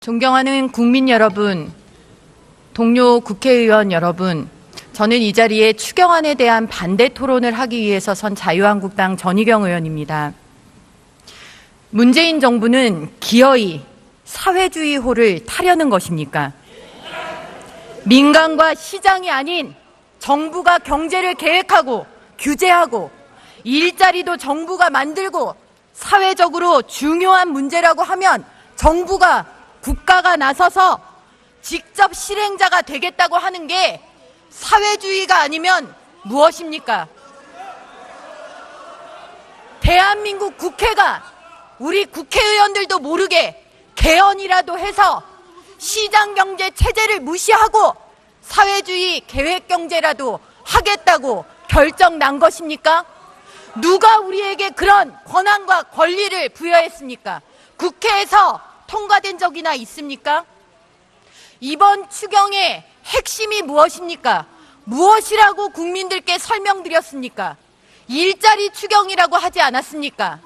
존경하는 국민 여러분, 동료 국회의원 여러분, 저는 이 자리에 추경안에 대한 반대 토론을 하기 위해서 선 자유한국당 전희경 의원입니다. 문재인 정부는 기어이 사회주의 호를 타려는 것입니까? 민간과 시장이 아닌 정부가 경제를 계획하고 규제하고 일자리도 정부가 만들고 사회적으로 중요한 문제라고 하면 정부가 국가가 나서서 직접 실행자가 되겠다고 하는 게 사회주의가 아니면 무엇입니까? 대한민국 국회가 우리 국회의원들도 모르게 개헌이라도 해서 시장경제 체제를 무시하고 사회주의 계획경제라도 하겠다고 결정 난 것입니까? 누가 우리에게 그런 권한과 권리를 부여했습니까? 국회에서 통과된 적이나 있습니까? 이번 추경의 핵심이 무엇입니까? 무엇이라고 국민들께 설명드렸습니까? 일자리 추경이라고 하지 않았습니까?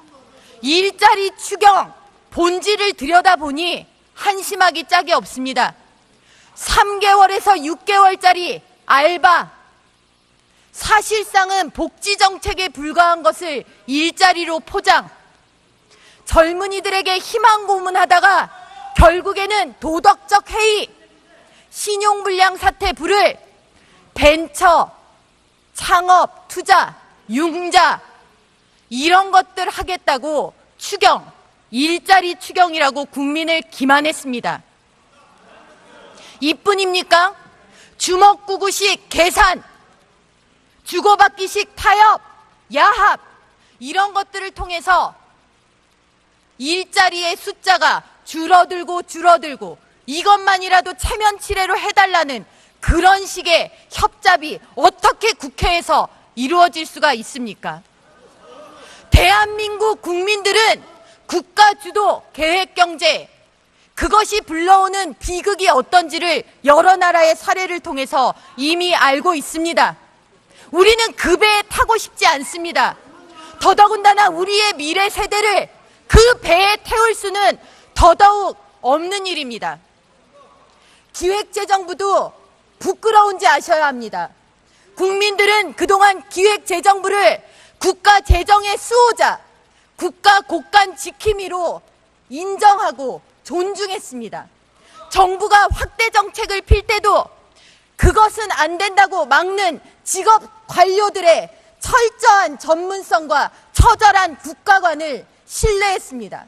일자리 추경 본질을 들여다보니 한심하기 짝이 없습니다. 3개월에서 6개월짜리 알바, 사실상은 복지정책에 불과한 것을 일자리로 포장, 젊은이들에게 희망 고문하다가 결국에는 도덕적 해이, 신용불량 사태 불을 벤처, 창업, 투자, 융자 이런 것들 하겠다고 추경, 일자리 추경이라고 국민을 기만했습니다. 이뿐입니까? 주먹구구식 계산, 주고받기식 타협, 야합 이런 것들을 통해서 일자리의 숫자가 줄어들고 이것만이라도 체면치레로 해달라는 그런 식의 협잡이 어떻게 국회에서 이루어질 수가 있습니까? 대한민국 국민들은 국가주도 계획경제, 그것이 불러오는 비극이 어떤지를 여러 나라의 사례를 통해서 이미 알고 있습니다. 우리는 그 배에 타고 싶지 않습니다. 더더군다나 우리의 미래 세대를 그 배에 태울 수는 더더욱 없는 일입니다. 기획재정부도 부끄러운지 아셔야 합니다. 국민들은 그동안 기획재정부를 국가 재정의 수호자, 국가 곳간 지킴이로 인정하고 존중했습니다. 정부가 확대 정책을 필 때도 그것은 안 된다고 막는 직업 관료들의 철저한 전문성과 처절한 국가관을 신뢰했습니다.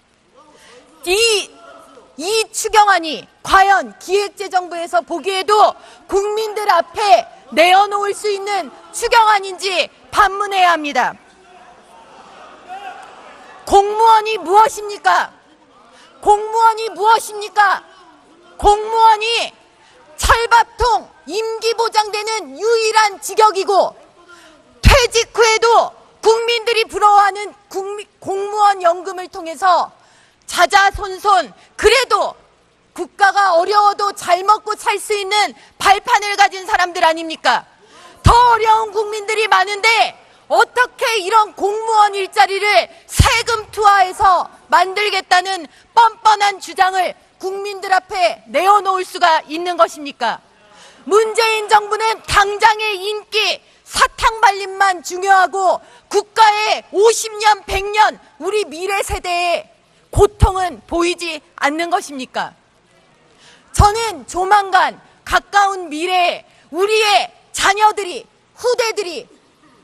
이 추경안이 과연 기획재정부에서 보기에도 국민들 앞에 내어놓을 수 있는 추경안인지 반문해야 합니다. 공무원이 무엇입니까? 공무원이 무엇입니까? 공무원이 철밥통 임기 보장되는 유일한 직역이고 퇴직 후에도 국민들이 부러워하는 공무원 연금을 통해서 자자손손 그래도 국가가 어려워도 잘 먹고 살 수 있는 발판을 가진 사람들 아닙니까? 더 어려운 국민들이 많은데 어떻게 이런 공무원 일자리를 세금 투하해서 만들겠다는 뻔뻔한 주장을 국민들 앞에 내어놓을 수가 있는 것입니까? 문재인 정부는 당장의 인기, 사탕 발림만 중요하고 국가의 50년, 100년 우리 미래 세대의 고통은 보이지 않는 것입니까? 저는 조만간 가까운 미래에 우리의 자녀들이, 후대들이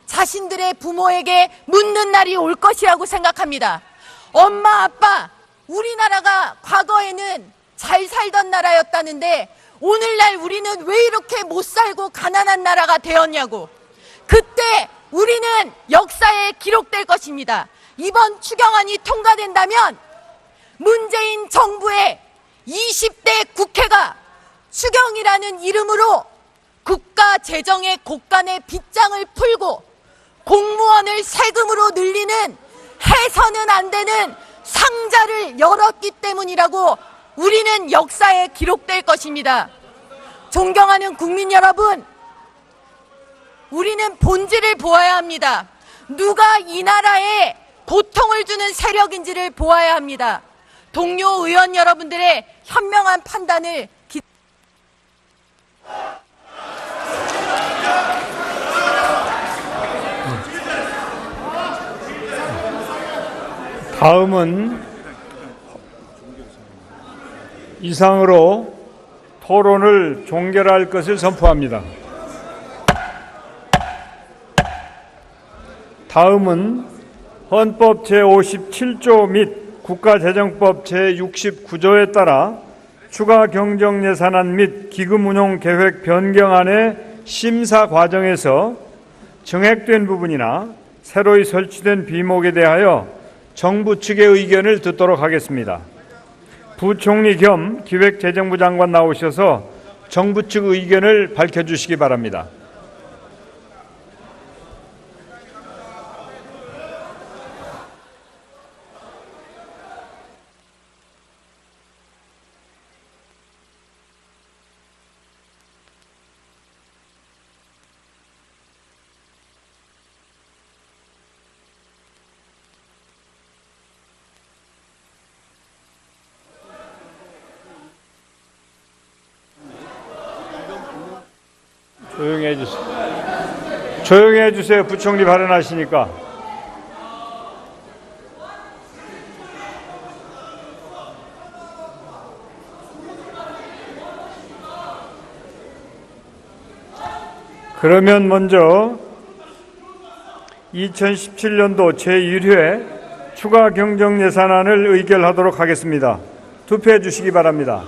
자신들의 부모에게 묻는 날이 올 것이라고 생각합니다. 엄마, 아빠, 우리나라가 과거에는 잘 살던 나라였다는데 오늘날 우리는 왜 이렇게 못 살고 가난한 나라가 되었냐고. 그때 우리는 역사에 기록될 것입니다. 이번 추경안이 통과된다면 문재인 정부의 20대 국회가 추경이라는 이름으로 국가 재정의 곳간의 빗장을 풀고 공무원을 세금으로 늘리는 해서는 안 되는 상자를 열었기 때문이라고 우리는 역사에 기록될 것입니다. 존경하는 국민 여러분, 우리는 본질을 보아야 합니다. 누가 이 나라에 고통을 주는 세력인지를 보아야 합니다. 동료 의원 여러분들의 현명한 판단을 다음은 이상으로 토론을 종결할 것을 선포합니다. 다음은 헌법 제57조 및 국가재정법 제69조에 따라 추가 경정예산안 및 기금운용계획 변경안의 심사 과정에서 정액된 부분이나 새로이 설치된 비목에 대하여 정부 측의 의견을 듣도록 하겠습니다. 부총리 겸 기획재정부 장관 나오셔서 정부 측 의견을 밝혀주시기 바랍니다. 조용히 해주세요. 조용히 해주세요. 부총리 발언하시니까. 그러면 먼저 2017년도 제1회 추가 경정예산안을 의결하도록 하겠습니다. 투표해 주시기 바랍니다.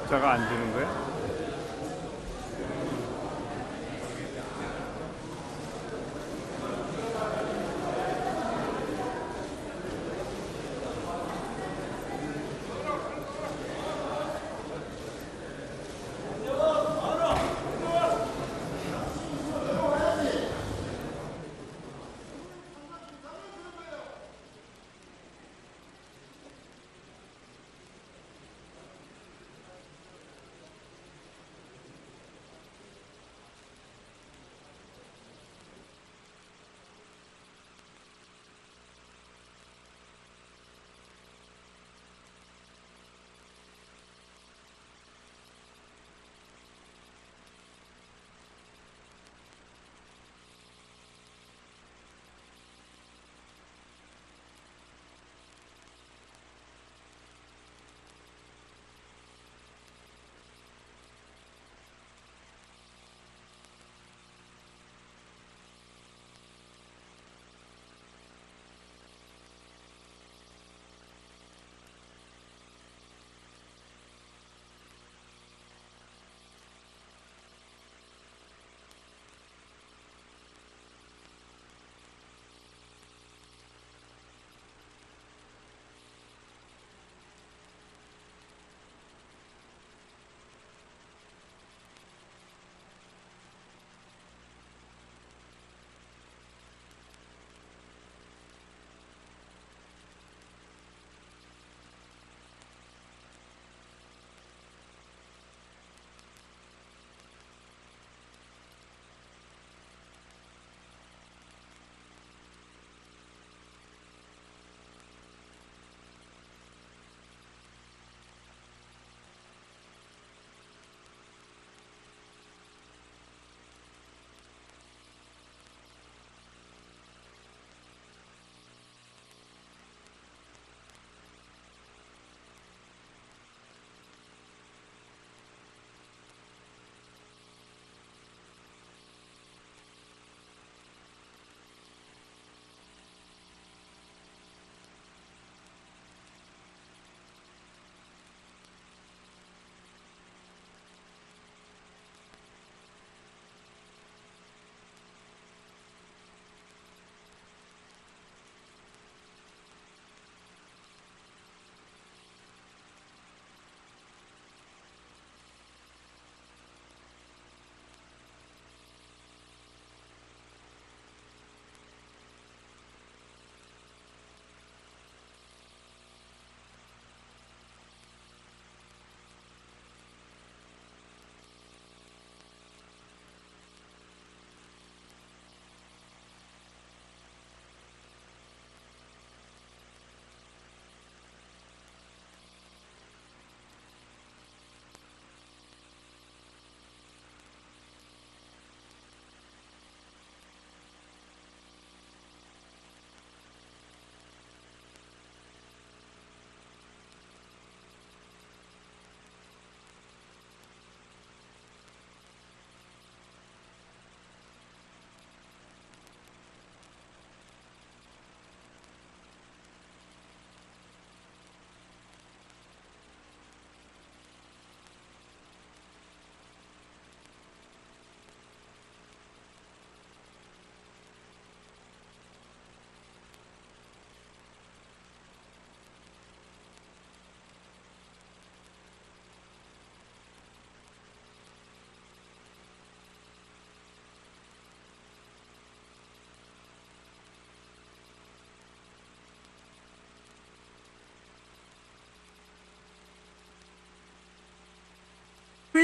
숫자가 안 주는 거야?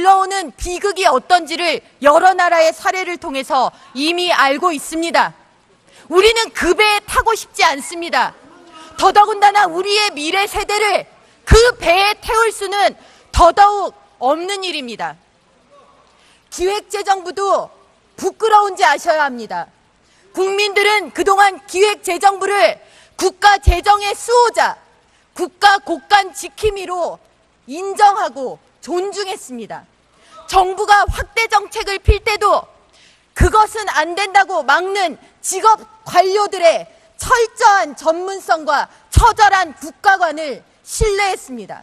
불러오는 비극이 어떤지를 여러 나라의 사례를 통해서 이미 알고 있습니다. 우리는 그 배에 타고 싶지 않습니다. 더더군다나 우리의 미래 세대를 그 배에 태울 수는 더더욱 없는 일입니다. 기획재정부도 부끄러운지 아셔야 합니다. 국민들은 그동안 기획재정부를 국가 재정의 수호자, 국가 곳간 지킴이로 인정하고 존중했습니다. 정부가 확대 정책을 필 때도 그것은 안 된다고 막는 직업 관료들의 철저한 전문성과 처절한 국가관을 신뢰했습니다.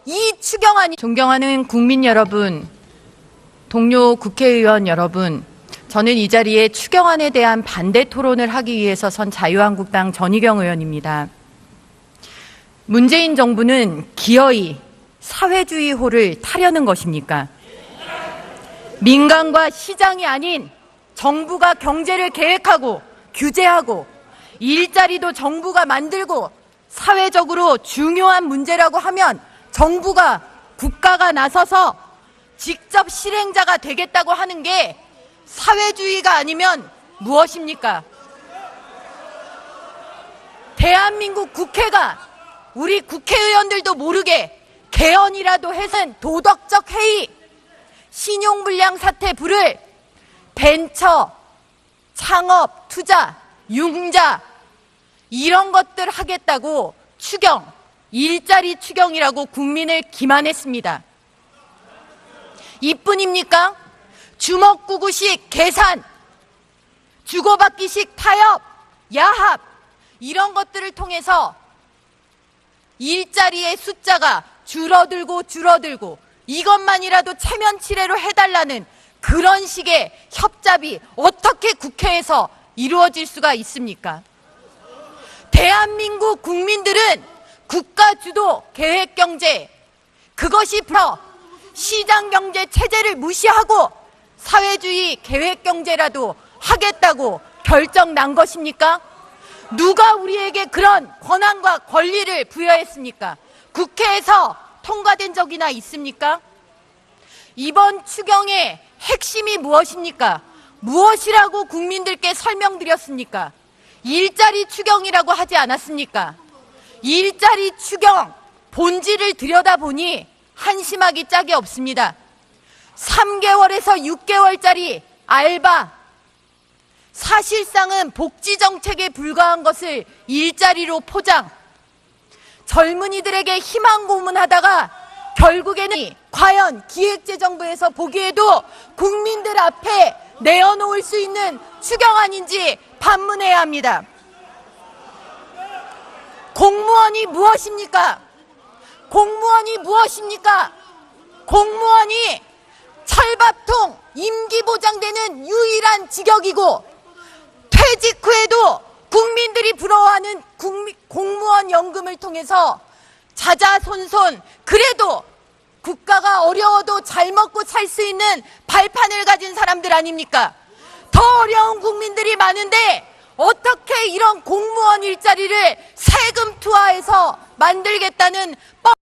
이 추경안이 존경하는 국민 여러분, 동료 국회의원 여러분, 저는 이 자리에 추경안에 대한 반대 토론을 하기 위해서 선 자유한국당 전희경 의원입니다. 문재인 정부는 기어이 사회주의 호를 타려는 것입니까? 민간과 시장이 아닌 정부가 경제를 계획하고 규제하고 일자리도 정부가 만들고 사회적으로 중요한 문제라고 하면 정부가 국가가 나서서 직접 실행자가 되겠다고 하는 게 사회주의가 아니면 무엇입니까? 대한민국 국회가 우리 국회의원들도 모르게 개헌이라도 해선 도덕적 해이, 신용불량 사태 불을 벤처, 창업, 투자, 융자 이런 것들 하겠다고 추경, 일자리 추경이라고 국민을 기만했습니다. 이뿐입니까? 주먹구구식 계산, 주고받기식 타협, 야합 이런 것들을 통해서 일자리의 숫자가 줄어들고 이것만이라도 체면치레로 해달라는 그런 식의 협잡이 어떻게 국회에서 이루어질 수가 있습니까? 대한민국 국민들은 국가주도 계획경제, 그것이 시장경제 체제를 무시하고 사회주의 계획경제라도 하겠다고 결정 난 것입니까? 누가 우리에게 그런 권한과 권리를 부여했습니까? 국회에서 통과된 적이나 있습니까? 이번 추경의 핵심이 무엇입니까? 무엇이라고 국민들께 설명드렸습니까? 일자리 추경이라고 하지 않았습니까? 일자리 추경 본질을 들여다보니 한심하기 짝이 없습니다. 3개월에서 6개월짜리 알바, 사실상은 복지정책에 불과한 것을 일자리로 포장, 젊은이들에게 희망 고문하다가 결국에는 과연 기획재정부에서 보기에도 국민들 앞에 내어놓을 수 있는 추경안인지 반문해야 합니다. 공무원이 무엇입니까? 공무원이 무엇입니까? 공무원이 철밥통 임기 보장되는 유일한 직역이고 퇴직 후에도 국민들이 부러워하는 공무원 연금을 통해서 자자손손 그래도 국가가 어려워도 잘 먹고 살 수 있는 발판을 가진 사람들 아닙니까? 더 어려운 국민들이 많은데 어떻게 이런 공무원 일자리를 세금 투하해서 만들겠다는